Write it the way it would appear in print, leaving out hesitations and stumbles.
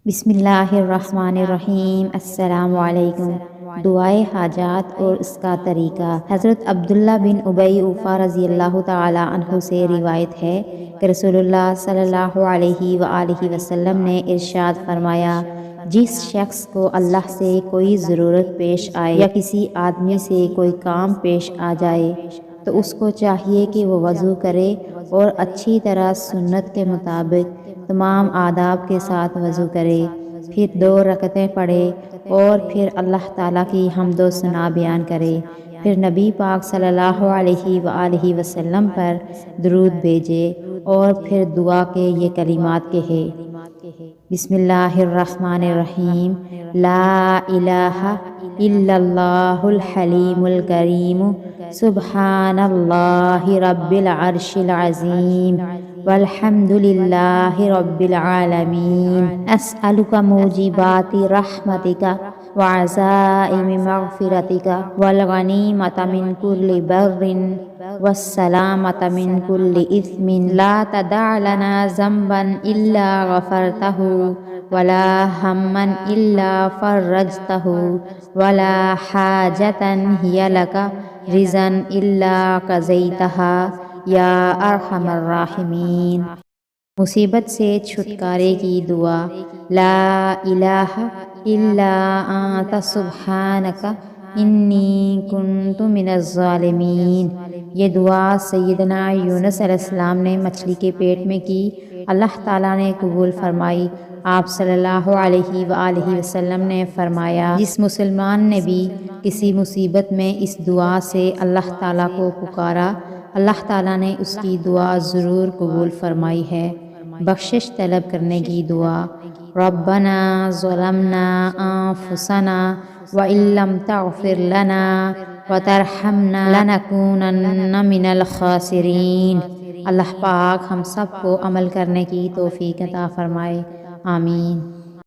بسم اللہ الرحمن الرحیم۔ السلام علیکم۔ دعائے حاجات اور اس کا طریقہ۔ حضرت عبداللہ بن ابی اوفا رضی اللہ تعالی عنہ سے روایت ہے کہ رسول اللہ صلی اللہ علیہ وآلہ وسلم نے ارشاد فرمایا، جس شخص کو اللہ سے کوئی ضرورت پیش آئے یا کسی آدمی سے کوئی کام پیش آ جائے تو اس کو چاہیے کہ وہ وضو کرے اور اچھی طرح سنت کے مطابق تمام آداب کے ساتھ وضو کرے، پھر 2 رکعتیں پڑھے اور پھر اللہ تعالیٰ کی حمد و ثنا بیان کرے، پھر نبی پاک صلی اللہ علیہ وآلہ وسلم پر درود بھیجے اور پھر دعا کے یہ کلمات کہے، بسم اللہ الرحمن الرحیم، لا الہ الا اللہ الحلیم الکریم، سبحان اللہ رب العرش العظیم، والحمد للہ رب العالمین، اسألک موجبات رحمتک وعزائم مغفرتک والغنیمۃ من کل بر والسلامۃ من کل اثم، لا تدع لنا ذنبا الا غفرتہ ولا ہما الا فرجتہ ولا حاجۃ ہی لک رضا الا قضیتہا یا ارحم الراحمین۔ مصیبت سے چھٹکارے کی دعا۔ لا الہ الا انت سبحانک انی کنت من الظالمین۔ یہ دعا سیدنا یونس علیہ السلام نے مچھلی کے پیٹ میں کی، اللہ تعالیٰ نے قبول فرمائی۔ آپ صلی اللہ علیہ وآلہ وسلم نے فرمایا، جس مسلمان نے بھی کسی مصیبت میں اس دعا سے اللہ تعالیٰ کو پکارا، اللہ تعالیٰ نے اس کی دعا ضرور قبول فرمائی ہے۔ بخشش طلب کرنے کی دعا۔ ربنا ظلمنا انفسنا وان لم تغفر لنا وترحمنا لنکونن من الخاسرین۔ اللہ پاک ہم سب کو عمل کرنے کی توفیق عطا فرمائے، آمین۔